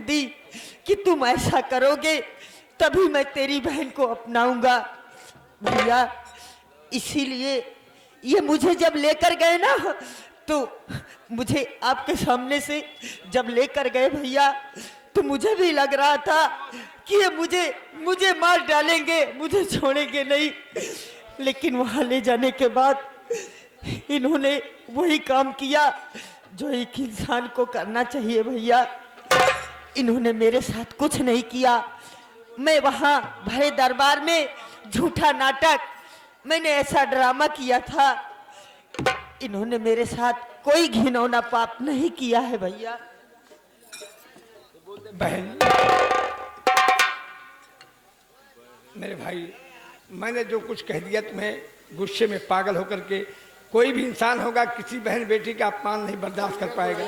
दी कि तुम ऐसा करोगे तभी मैं तेरी बहन को अपनाऊंगा भैया। इसीलिए ये मुझे जब लेकर गए ना, तो मुझे आपके सामने से जब लेकर गए भैया, तो मुझे भी लग रहा था कि ये मुझे मार डालेंगे, मुझे छोड़ेंगे नहीं। लेकिन वहां ले जाने के बाद इन्होंने वही काम किया जो एक इंसान को करना चाहिए भैया। इन्होंने मेरे साथ कुछ नहीं किया। मैं वहां भरे दरबार में झूठा नाटक, मैंने ऐसा ड्रामा किया था। इन्होंने मेरे साथ कोई घिनौना पाप नहीं किया है भैया। बहन, मेरे भाई, मैंने जो कुछ कह दिया तुम्हें गुस्से में पागल होकर के, कोई भी इंसान होगा किसी बहन बेटी का अपमान नहीं बर्दाश्त कर पाएगा।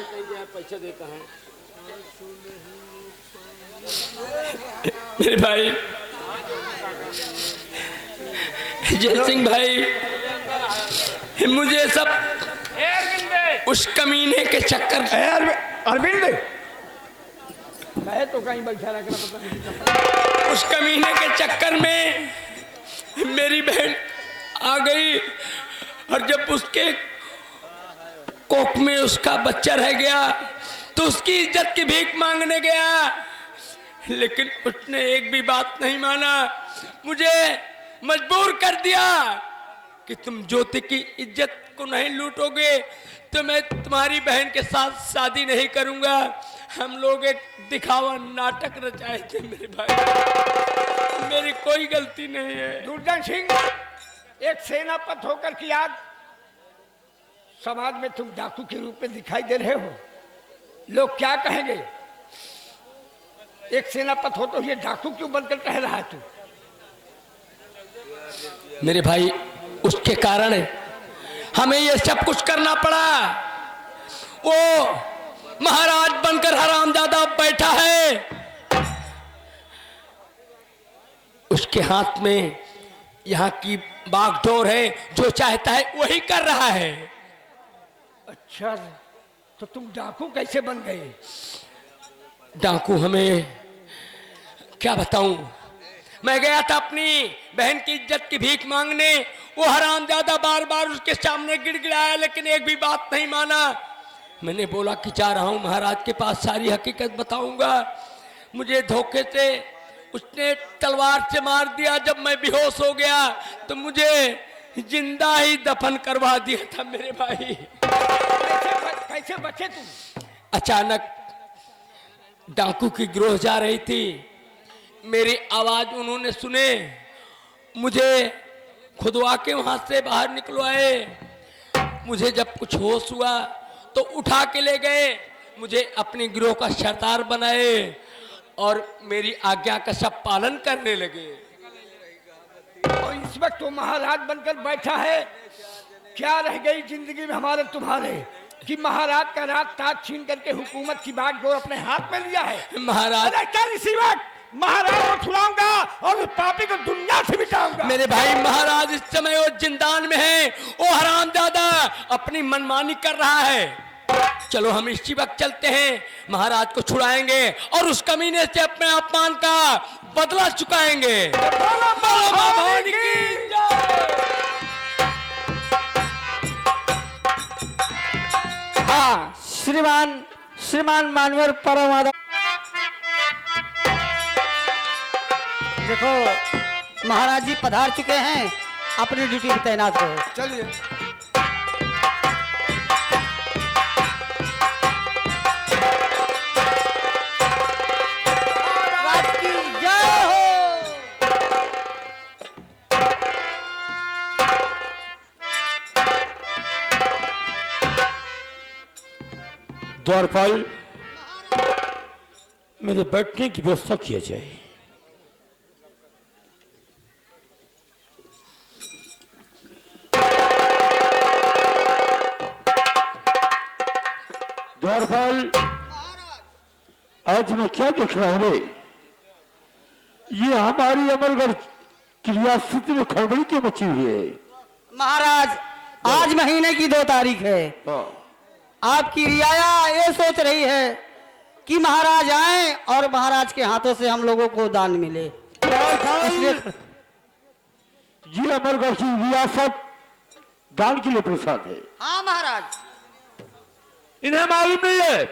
पैसा देता है मेरे भाई जय सिंह भाई, मुझे सब उस कमीने के चक्कर। अरविंद मैं तो कहीं बैठा रखना पता नहीं। उस कमीने के चक्कर में मेरी बहन आ गई, और जब उसके कोख में उसका बच्चा रह गया तो उसकी इज्जत की भीख मांगने गया, लेकिन उसने एक भी बात नहीं माना। मुझे मजबूर कर दिया कि तुम ज्योति की इज्जत को नहीं लूटोगे तो मैं तुम्हारी बहन के साथ शादी नहीं करूंगा। हम लोग एक दिखावा नाटक रचाए थे मेरे भाई, मेरी कोई गलती नहीं है। दुर्जन सिंह, एक सेनापति होकर की आज समाज में तुम डाकू के रूप में दिखाई दे रहे हो, लोग क्या कहेंगे? एक सेनापति हो तो ये डाकू क्यों बनकर कह रहा है तू? मेरे भाई, उसके कारण हमें ये सब कुछ करना पड़ा। वो महाराज बनकर हरामजादा बैठा है, उसके हाथ में यहाँ की बागडोर है, जो चाहता है वही कर रहा है। अच्छा, तो तुम डाकू कैसे बन गए? डाकू हमें क्या बताऊं, मैं गया था अपनी बहन की इज्जत की भीख मांगने। वो हरामजादा बार बार उसके सामने गिड़गिड़ाया, लेकिन एक भी बात नहीं माना। मैंने बोला कि जा रहा हूं महाराज के पास, सारी हकीकत बताऊंगा। मुझे धोखे से उसने तलवार से मार दिया। जब मैं बेहोश हो गया तो मुझे जिंदा ही दफन करवा दिया था मेरे भाई। कैसे बचे तुम? अचानक डाकू की गिरोह जा रही थी, मेरी आवाज उन्होंने सुने, मुझे खुदवा के वहां से बाहर निकलवाए। मुझे जब कुछ होश हुआ तो उठा के ले गए, मुझे अपनी गिरोह का सरदार बनाए और मेरी आज्ञा का सब पालन करने लगे। और इस वक्त वो महाराज बनकर बैठा है। क्या रह गई जिंदगी में हमारे तुम्हारे कि महाराज का राज ताज छीन करके हुकूमत की बागडोर अपने हाथ में लिया है? महाराज, कल इसी वक्त महाराज को छुड़ाऊंगा और उस पापी को दुनिया से मिटाऊंगा। मेरे भाई, महाराज इस समय वो जिंदान में है। वो हरामजादा अपनी मनमानी कर रहा है। चलो हम इसी वक्त चलते हैं, महाराज को छुड़ाएंगे और उस कमीने से अपने अपमान का बदला चुकाएंगे। हाँ, श्रीमान मानवर परमादा, देखो महाराज जी पधार चुके हैं, अपनी ड्यूटी पर तैनात रहो। चलिए। द्वारपाल, मेरे बैठने की व्यवस्था किया जाए। द्वारपाल, आज मैं क्या देख रहा हूं? ये हमारी अमरगढ़ क्रियास्थिति में खड़बड़ी क्यों मची हुई है? महाराज, आज महीने की 2 तारीख है। आपकी रियाया ये सोच रही है कि महाराज आए और महाराज के हाथों से हम लोगों को दान मिले। इसलिए ये अमरगढ़ की रियासत दान के लिए प्रसाद है। हाँ महाराज। इन्हें मालूम नहीं है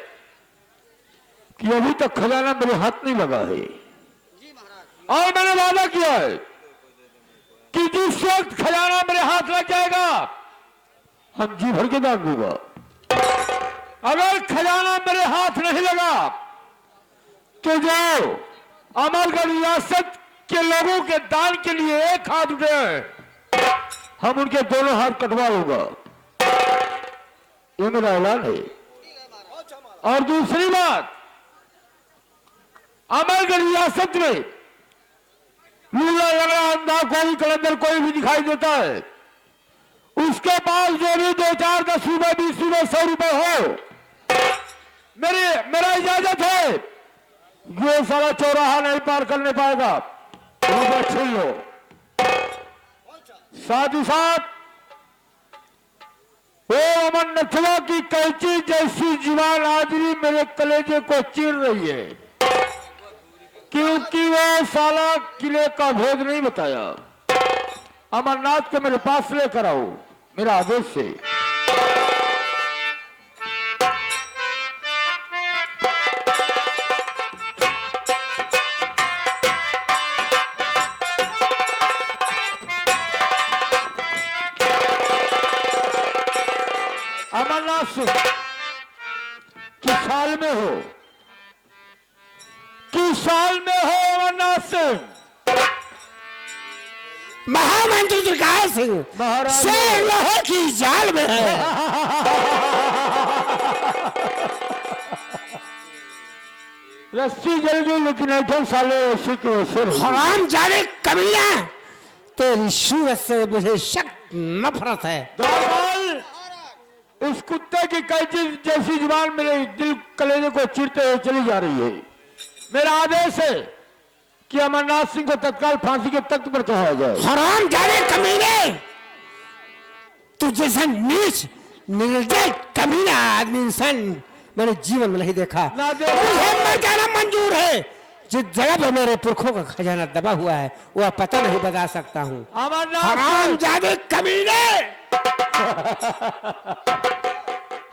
कि अभी तक खजाना मेरे हाथ नहीं लगा है। जी महाराज। और मैंने वादा किया है कि जिस वक्त खजाना मेरे हाथ लग जाएगा हम जी भर के दान दूंगा। अगर खजाना मेरे हाथ नहीं लगा तो जो अमरगढ़ रियासत के लोगों के दान के लिए एक हाथ उठे हैं हम उनके दोनों हाथ कटवा लूंगा। ये मेरा ऐलान है। और दूसरी बात, अमरगढ़ रियासत में लूला लंगड़ा अंधा कोई कलंदर कोई भी दिखाई देता है, उसके पास जो भी 2, 4, 10 रुपए 20 रुपए 100 रुपए हो, मेरा इजाजत है ये सारा चौराहा नहीं पार करने पाएगा, रुपए छीन लो। साथ ही साथ वो अमन नथवा की कैंची जैसी जीवान आदमी मेरे कलेजे को चीर रही है, क्योंकि वो साला किले का भेद नहीं बताया। अमरनाथ को मेरे पास लेकर आओ मेरा आदेश से। अमरनाथ सिंह किस साल में हो, किस साल में हो अमरनाथ सिंह? महामंत्री त्रिकाल सिंह महाराज शेर लोहे की जाल में है। रस्सी जल गई लेकिन ऐठन साले ऐसे के वैसे रह गए। हराम जाने कमीना, तेरी सूरत से मुझे सख्त नफरत है। दरबार, इस कुत्ते की कैंची जैसी जुबान मेरे दिल कलेजे को चीरते हुए चली जा रही है। मेरा आदेश है कि अमरनाथ सिंह को तत्काल फांसी के तख्त पर चढ़ाया जाए। हराम जाने कमीने, तू जैसा नीच निर्दय कमीना आदमी इंसान मैंने जीवन में नहीं देखा। ना देखा। मुझे मर जाना मंजूर है। जिस जगह पर मेरे पुरखों का खजाना दबा हुआ है वह पता नहीं बता सकता हूँ। अमरनाथ हराम जाने कमीने,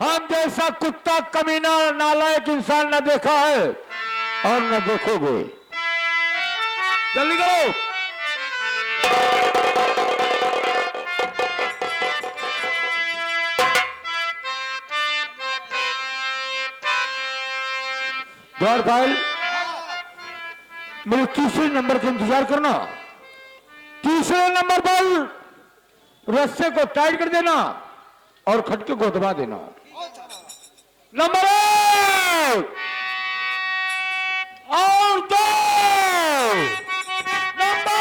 हम जैसा कुत्ता कमीना नालायक इंसान न देखा है और न देखोगे। जल्दी करो। द्वारपाल, मेरे तीसरे नंबर का इंतजार करना। तीसरे नंबर पर रस्से को टाइट कर देना और खटके को दबा देना। नंबर 1 और 2 नंबर।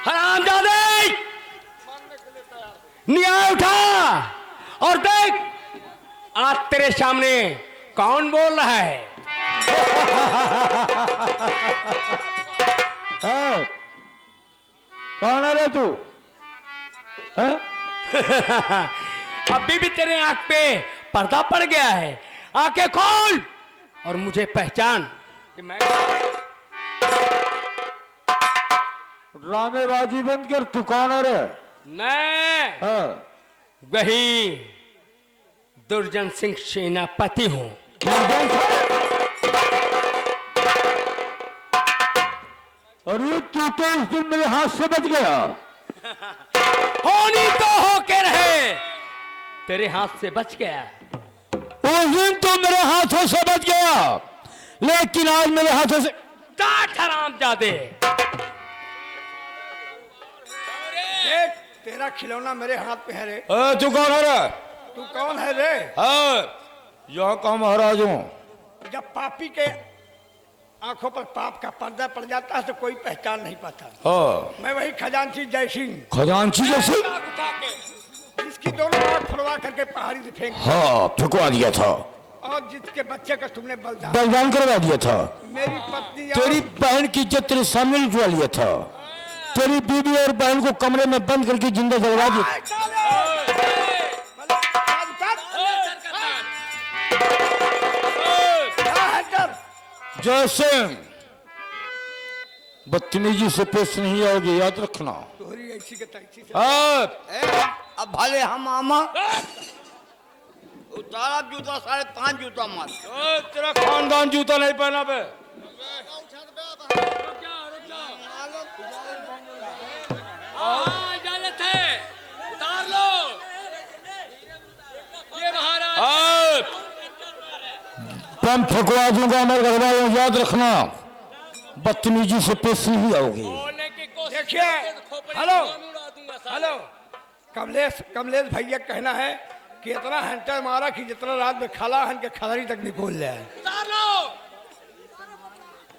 हरामजादे, न्याय उठा और देख आज तेरे सामने कौन बोल रहा है। हाँ, कौन है रे तू? हाँ? अभी भी तेरे आंख पे पर्दा पड़ गया है। आंखें खोल और मुझे पहचान कि मैं ड्रामेबाजी बंद कर, तू कौन है रे? मैं हाँ। वही दुर्जन सिंह सेनापति हूँ। अरे तू तो उस दिन मेरे हाथ से बच गया। होनी तो होके रहे, तेरे हाथ से बच गया। उस दिन तो मेरे हाथों से बच गया, लेकिन आज मेरे हाथों से डांट हरामजादे। देख, तेरा खिलौना मेरे हाथ पे है रे। तू कौन है रे? तू कौन है रे? यहाँ का महाराज हूँ। जब पापी के आंखों पर पाप का पर्दा पड़ जाता है तो कोई पहचान नहीं पाता। हाँ। मैं वही खजांची जय सिंह, खजांची जैसे? जिसकी दोनों आंख फुड़वा करके पहाड़ी से फेंक। हाँ, फेंकवा दिया था। और जिसके बच्चे का तुमने बलिदान बलिदान करवा दिया था। मेरी पत्नी तेरी बहन की इज्जत तेरे सामने लुटवा लिया था। तेरी बीवी और बहन को कमरे में बंद करके जिंदा जलवा दिया। जैसे बदतमीजी से पेश नहीं आओगे, याद रखना। ऐसी के तैसी से अब भले हम मामा उतारा जूता 5.5 जूता मार तेरा खानदान जूता नहीं पहना बे। इजाजत है, उतार लो। ये महाराज बम फेंकवा दूंगा, अमर गढ़वा, याद रखना। बदतमीजी से पेश नहीं आओगे। बोलने की कोशिश देखिए, करेंगे तो खोपड़ी हेलो, में गोली उड़ा दूंगा साले। हेलो, कमलेश भैया कहना है कि इतना हंटर मारा कि जितना रात में खाला हन के खदारी तक निकोल ले आए। उतार लो।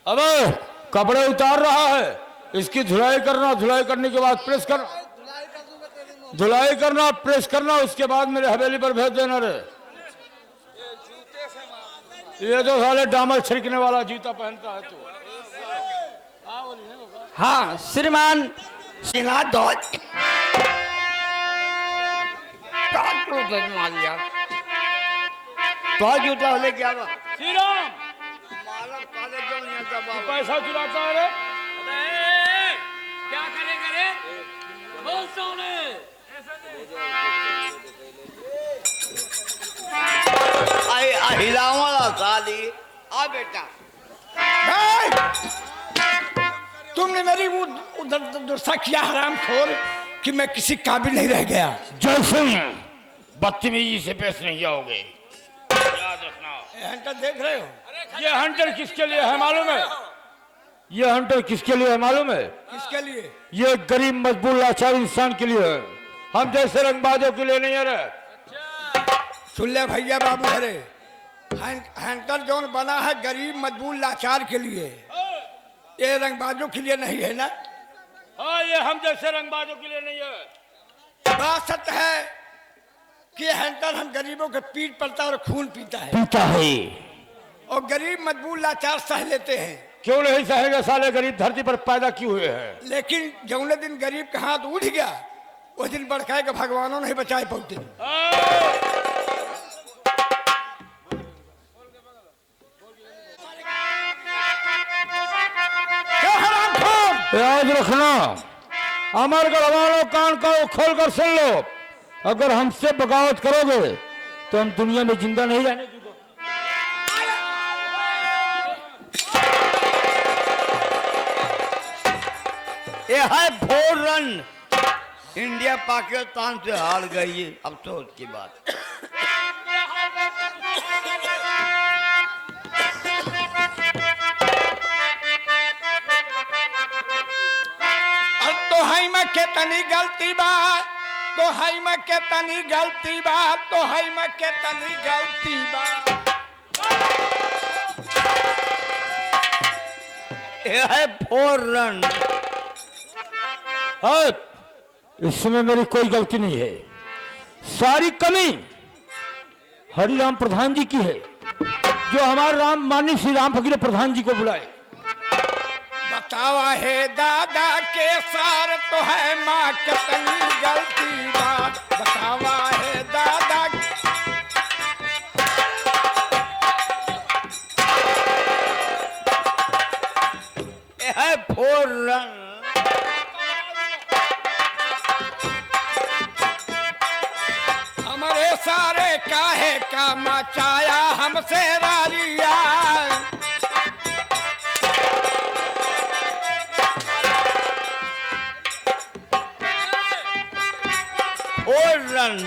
अबे कपड़े उतार रहा है, इसकी धुलाई करना, धुलाई करने के बाद प्रेस करना, धुलाई करना, प्रेस करना, उसके बाद मेरे हवेली पर भेज देना रे। ये तो साले डामर छिड़कने वाला जूता पहनता है तू। हाँ श्रीमान, सीना दो तो जूता ले क्या बा श्री राम, मालक काले जो नहीं आता बाबा पैसा चुराता है रे। अरे क्या करेंगे रे? बोल सोने। आई हिलावा साली आ बेटा तुमने मेरी उधर दुर्सा किया हराम खोर कि मैं किसी काबिल नहीं रह गया। जैसे बदतमीजी से पेश नहीं आओगे, याद रखना। ये हंटर देख रहे हो? ये हंटर किसके लिए है मालूम है? ये हंटर किसके लिए है मालूम है? किसके लिए? ये गरीब मजबूर लाचार इंसान के लिए है, हम जैसे रंगबाजों के लिए नहीं है रे। सुन ले भैया बाबू हरे, हंटर जोन बना है गरीब मजबूर लाचार के लिए, ये रंगबाजों के लिए नहीं है ना। हाँ, ये हम जैसे रंगबाजों के लिए नहीं है। बात सत्य है कि हंटर हम गरीबों के पीठ पड़ता और खून पीता है, पीता है। और गरीब मजबूर लाचार सह लेते हैं। क्यों नहीं सहेगा, साले गरीब धरती पर पैदा क्यों हुए हैं। लेकिन जौने दिन गरीब का हाथ उठ गया उस दिन बड़काए के भगवानों नहीं बचाए पहुंचे। याद रखना, अमर गढ़वालों, कान को खोल कर सुन लो, अगर हमसे बगावत करोगे तो हम दुनिया में जिंदा नहीं रहने देंगे। ये है 4 रन, इंडिया पाकिस्तान से हार गई है, अफसोस की बात। तो है मैं के तनी गलती बात, तो है मैं के तनी गलती बात, तो है मैं के तनी गलती बात। ये है 4 रन। इसमें मेरी कोई गलती नहीं है, सारी कमी हरिराम प्रधान जी की है, जो हमारे राम मानी श्री राम फकीर प्रधान जी को बुलाए। बतावा है दादा के सार, तो है माँ कितनी गलती बात। बतावा है दादा ये है 4 रन। हमारे सारे काहे का मचाया हमसे रारिया। 4 रन।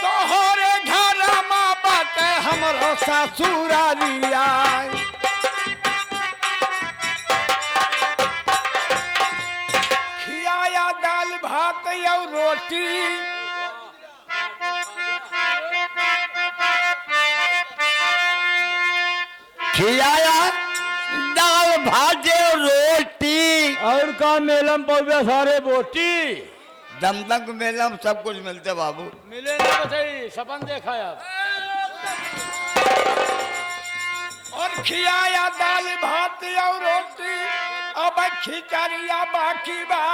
तोहरे घर माँ बाटे हमरो ससुरालिया। खियाया दाल भात या रोटी, खिलाया दाल भात और रोटी, और का मेलम पौवे सारे बोटी। दमदम मेला में सब कुछ मिलते बाबू। मिले ना बताई, सपन देखा यार। और खियाया दाल भात और रोटी, अब खिचड़िया बाकी बा।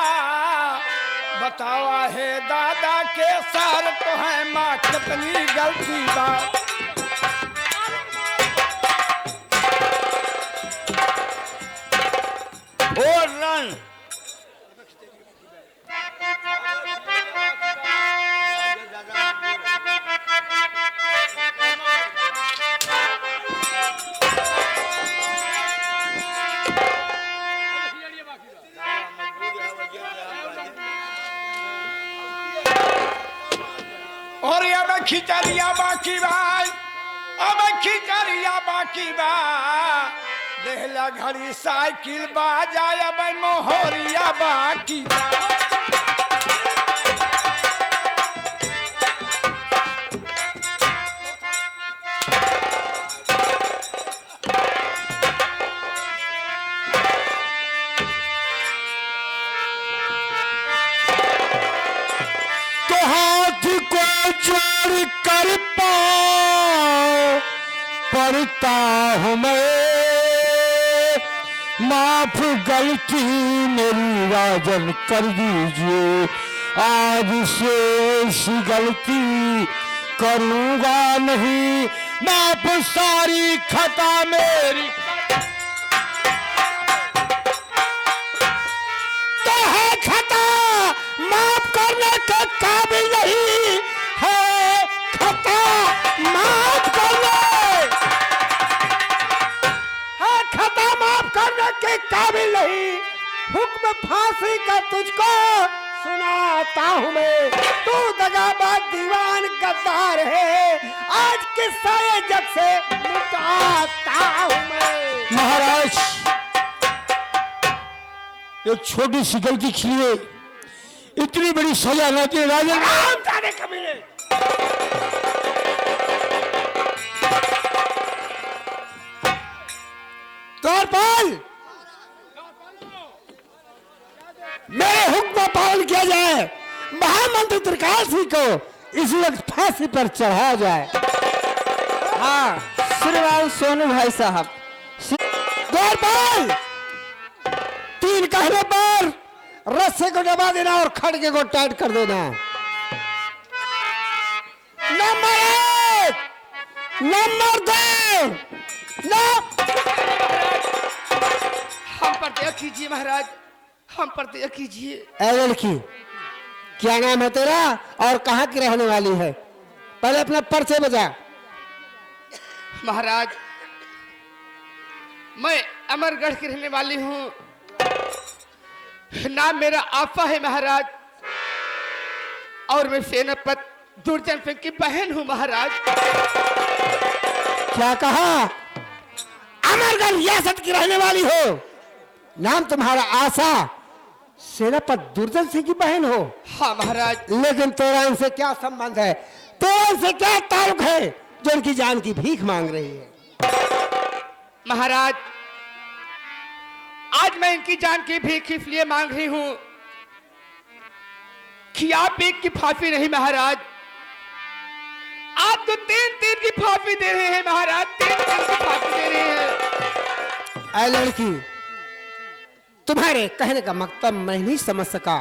बतावा है दादा के सार तो है माँ कितनी गलती बा। Four run. और अब खिचड़िया बाकी बा, अब खिचड़िया बाकी बा। देहला घड़ी साइकिल बाजाय अब मोहरिया बाकी बा। तो हाथ को जोड़ कर पाओ पड़ता हूँ मैं, माफ गलती मेरी राजन कर दीजिए। आज से ऐसी गलती करूँगा नहीं, माफ सारी खता मेरी। तो है खता माफ करने के काबिल नहीं है, खता माफ करने है, खता माफ करने के काबिल नहीं। हुक्म फांसी का तुझको सुनाता हूँ मैं, तू दगाबाज दीवान गद्दार है, आज किस्सा ये जग से मिटाता हूँ मैं। महाराज एक छोटी सी गलती के लिए इतनी बड़ी सजा न दे राजन। जाने कमीने। द्वारपाल, मेरे हुक्म का पालन किया जाए, महामंत्री त्रिकाल सिंह को इस वक्त फांसी पर चढ़ाया जाए। हाँ श्रीमान सोनू भाई साहब। द्वारपाल, तीन कहने पर रस्से को दबा देना और खड़गे को टाइट कर देना। नंबर 1, नंबर 2, हम पर दया कीजिए महाराज, हम पर दया कीजिए। ए लड़की, क्या नाम है तेरा और कहाँ की रहने वाली है? पहले अपना पर्चे बजा। महाराज मैं अमरगढ़ की रहने वाली हूँ, नाम मेरा आफा है महाराज, और मैं सेनापति दुर्जन सिंह की बहन हूँ महाराज। क्या कहा? अमरगढ़ रियासत की रहने वाली हो, नाम तुम्हारा आशा, सेनापति दुर्जन सिंह की बहन हो। हाँ महाराज। लेकिन तेरा इनसे क्या संबंध है? तेरा इनसे क्या ताल्लुक है जो उनकी जान की भीख मांग रही है? महाराज आज मैं इनकी जान की भीख इसलिए मांग रही हूं कि आप एक की फांसी नहीं महाराज, आप तो 3-3 की फांसी दे रहे हैं महाराज, 3-3 की फांसी दे रहे हैं। ऐ लड़की, तुम्हारे कहने का मतलब मैं नहीं समझ सका।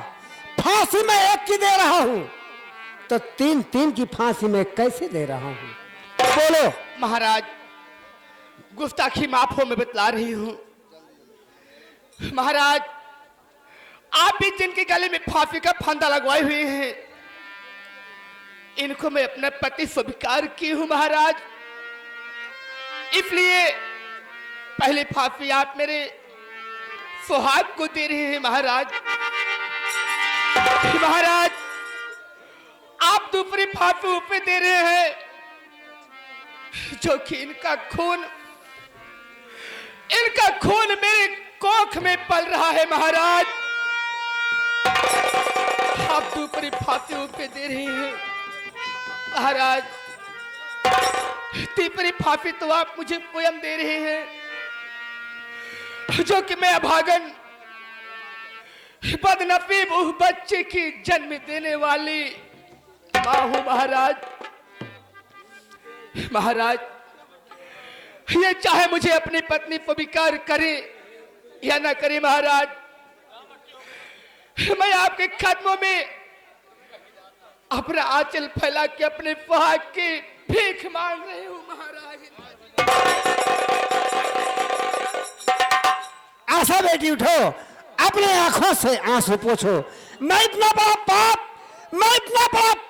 फांसी मैं एक की दे रहा हूं तो 3-3 की फांसी मैं कैसे दे रहा हूं? बोलो। महाराज गुस्ताखी माफ हो, मैं बतला रही हूं। महाराज आप भी जिनके गले में फांसी का फंदा लगवाए हुए हैं, इनको मैं अपना पति स्वीकार की हूं महाराज, इसलिए पहले फांसी आप मेरे सुहाग को दे रहे हैं महाराज। महाराज आप दूसरी फांसी पे दे रहे हैं जो कि इनका खून मेरे कोख में पल रहा है महाराज। आप दूसरी फांसी पे दे रहे हैं महाराज, तीसरी फांसी तो आप मुझे स्वयं दे रहे हैं, जो कि मैं अभागन बदनसीब उस बच्चे की जन्म देने वाली मां हूं महाराज। महाराज ये चाहे मुझे अपनी पत्नी पर विकार करे या ना करे महाराज, मैं आपके कदमों में अपना आंचल फैला के अपने सुहाग की भीख मांग रही हूँ महाराज। आशा बेटी उठो, अपने आंखों से आंसू पोछो। मैं इतना बड़ा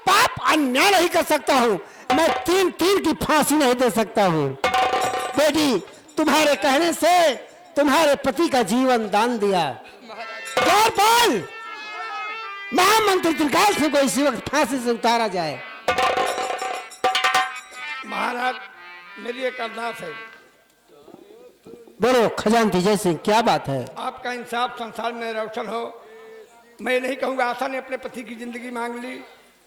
पाप अन्याय नहीं कर सकता हूँ। मैं तीन की फांसी नहीं दे सकता हूँ। बेटी, तुम्हारे कहने से तुम्हारे पति का जीवन दान दिया। जोर बोल, महामंत्री त्रिकाल सिंह को इसी वक्त फांसी से उतारा जाए। महाराज, मेरी एक अरदास है। बोलो खजानची जय सिंह, क्या बात है? आपका इंसाफ संसार में रोशन हो। मैं नहीं कहूँगा आशा ने अपने पति की जिंदगी मांग ली,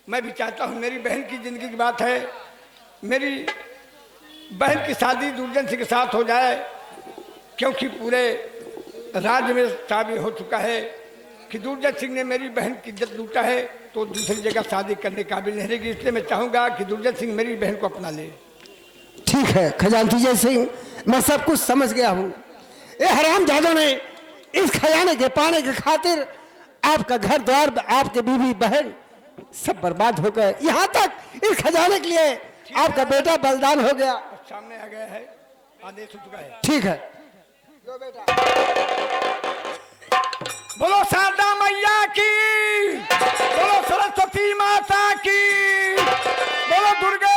मैं भी चाहता हूँ मेरी बहन की जिंदगी की बात है, मेरी बहन की शादी दुर्जन सिंह के साथ हो जाए, क्योंकि पूरे राज्य में साबित हो चुका है कि दुर्जन सिंह ने मेरी बहन की इज्जत लूटा है, तो दूसरी जगह शादी करने काबिल नहीं रहेगी। इसलिए मैं चाहूँगा कि दुर्जन सिंह मेरी बहन को अपना ले। ठीक है खजानची जय सिंह, मैं सब कुछ समझ गया हूँ। ये हरामजादों ने इस खजाने के पाने के खातिर आपका घर द्वार, आपके बीवी बहन सब बर्बाद हो गए। यहाँ तक इस खजाने के लिए आपका बेटा बलिदान हो गया। सामने आ गया है, आदेश हो चुका है। ठीक है, बोलो शारदा मैया की, बोलो सरस्वती माता की, बोलो दुर्गा